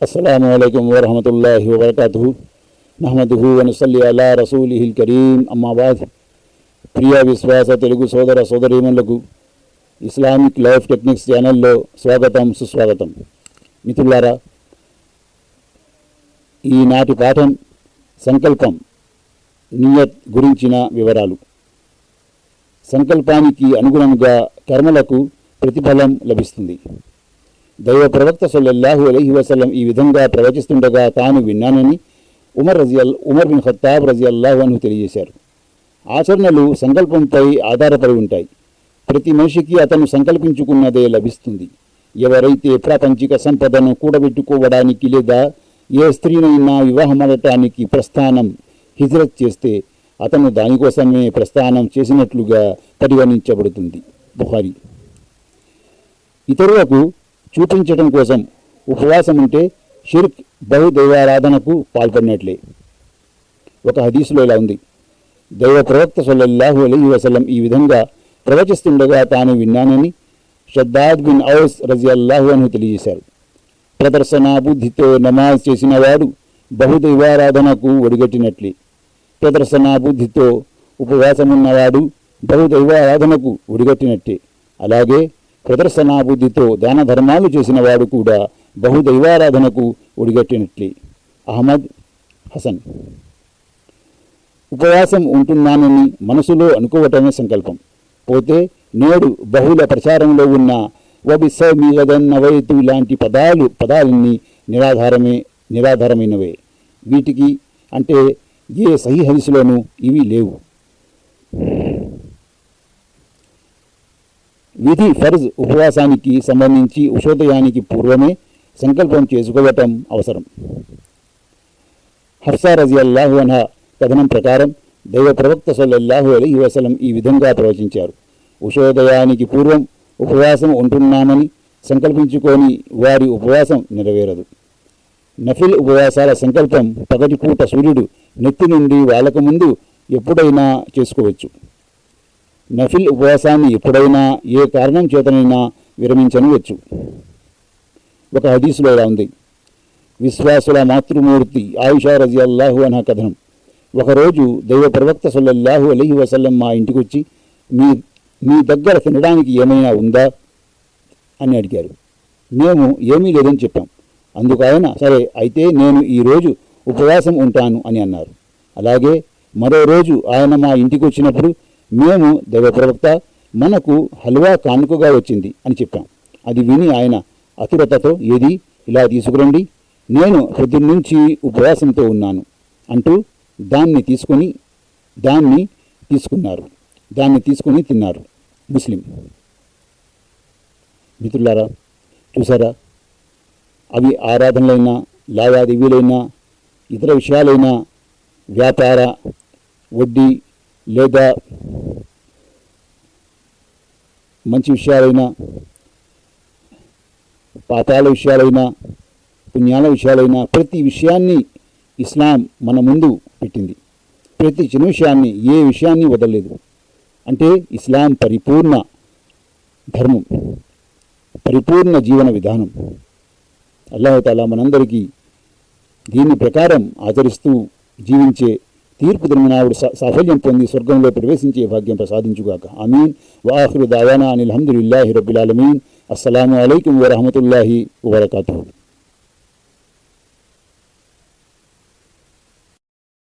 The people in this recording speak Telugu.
अस्सलामुअलैकुम वरहमतुल्लाहि वबरकातुहु नहमदुहु व नसल्ली अला रसूलिहिल करीम अम्मा बाद। ప్రియ విశ్వాస తెలుగు సోదర సోదరీమణులకు ఇస్లామిక్ లైఫ్ టెక్నిక్స్ ఛానల్లో స్వాగతం సుస్వాగతం. మిత్రులారా, ఈనాటి పాఠం సంకల్పం నియత్ గురించిన వివరాలు. సంకల్పానికి అనుగుణంగా కర్మలకు ప్రతిఫలం లభిస్తుంది. దైవ ప్రవక్త సల్లల్లాహు అలైహి వసల్లం ఈ విధంగా ప్రవచిస్తుండగా తాను విన్నానని ఉమర్ బిన్ ఖత్తాబ్ రజియల్లాహు అన్హు తెలియజేశారు. ఆచరణలు సంకల్పంపై ఆధారపడి ఉంటాయి. ప్రతి మనిషికి అతను సంకల్పించుకున్నదే లభిస్తుంది. ఎవరైతే ప్రాపంచిక సంపదను కూడబెట్టుకోవడానికి లేదా ఏ స్త్రీనైనా వివాహమడటానికి ప్రస్థానం హిజ్రత్ చేస్తే అతను దానికోసమే ప్రస్థానం చేసినట్లుగా పరిగణించబడుతుంది. బుఖారీ. ఇతరులకు చూపించడం కోసం ఉపవాసం ఉంటే షిర్క్ బహుదైవారాధనకు పాల్పడినట్లే. ఒక హదీసులో ఇలా ఉంది: దైవ ప్రవక్త సల్లల్లాహు అలైహి వసల్లం ఈ విధంగా ప్రవచిస్తుండగా తాను విన్నానని షద్దాద్ బిన్ ఔస్ రజియల్లాహు అన్హు తెలియజేశారు. ప్రదర్శనా బుద్ధితో నమాజ్ చేసినవాడు బహుదైవారాధనకు ఒడిగట్టినట్లే. ప్రదర్శనా బుద్ధితో ఉపవాసమున్నవాడు బహుదైవారాధనకు ఒడిగట్టినట్టే. అలాగే ప్రదర్శనా బుద్ధితో దాన ధర్మాలు చేసినవాడు కూడా బహుదైవారాధనకు ఒడిగట్టినట్లే. అహ్మద్ హసన్. ఉపవాసం ఉంటున్నానని మనసులో అనుకోవటమే సంకల్పం. పోతే నేడు బహుళ ప్రచారంలో ఉన్న వబిస్సౌమి గదన్ నవైతు లాంటి పదాలన్నీ నిరాధారమైనవే. వీటికి అంటే ఏ సహీ హదీసులోనూ ఇవి లేవు. విధి ఫర్జ్ ఉపవాసానికి సంబంధించి ఉషోదయానికి పూర్వమే సంకల్పం చేసుకోవటం అవసరం. హఫ్సా రజియల్లాహు అన్హా కథనం ప్రకారం దైవ ప్రవక్త సల్లల్లాహు అలైహి వసల్లం ఈ విధంగా ప్రవచించారు: ఉషోదయానికి పూర్వం ఉపవాసం ఉంటున్నామని సంకల్పించుకొని వారి ఉపవాసం నెరవేరదు. నఫిల్ ఉపవాసాల సంకల్పం పగటిపూట సూర్యుడు నెత్తి నుండి వాలకముందు ఎప్పుడైనా చేసుకోవచ్చు. నఫిల్ ఉపవాసాన్ని ఎప్పుడైనా ఏ కారణం చేతనైనా విరమించనవచ్చు. ఒక హదీసులో ఇలా ఉంది: విశ్వాసుల మాతృమూర్తి ఆయిషా రజియల్లాహు అన్హా కథనం. ఒకరోజు దైవ ప్రవక్త సల్లల్లాహు అలైహి వసల్లం మా ఇంటికొచ్చి మీ దగ్గర తినడానికి ఏమైనా ఉందా అని అడిగారు. మేము ఏమీ లేదని చెప్పాం. అందుకు ఆయన, సరే అయితే నేను ఈరోజు ఉపవాసం ఉంటాను అని అన్నారు. అలాగే మరో రోజు ఆయన మా ఇంటికి వచ్చినప్పుడు మేము దైవ ప్రవక్త, మనకు హల్వా కానుకగా వచ్చింది అని చెప్పాం. అది విని ఆయన అతురతతో, ఏది ఇలా తీసుకురండి, నేను పొద్దున్నుంచి ఉపవాసంతో ఉన్నాను అంటూ దాన్ని తీసుకుని తిన్నారు. ముస్లిం. మిత్రులారా, చూసారా, అవి ఆరాధనలైనా లావాదేవీలైనా ఇతర విషయాలైనా వ్యాపార వడ్డీ లేదా మంచి విషయాలైనా పాపాల విషయాలైనా పుణ్యాల విషయాలైనా ప్రతి విషయాన్ని ఇస్లాం మన ముందు పెట్టింది. ప్రతి చిన్న విషయాన్ని, ఏ విషయాన్ని వదలలేదు. అంటే ఇస్లాం పరిపూర్ణ ధర్మం, పరిపూర్ణ జీవన విధానం. అల్లాహు తాలా మనందరికీ దీని ప్రకారం ఆచరిస్తూ జీవించే తీర్పు దిననాడు సాఫల్యం పొంది స్వర్గంలో ప్రవేశించే భాగ్యం ప్రసాదించుగాక. ఆమీన్. వఆఖిరు దావానా అనిల్ హమ్దులిల్లాహి రబ్బిల్ ఆలమీన్. అస్సలాము అలైకుం వరహమతుల్లాహి వబరకాతుహు.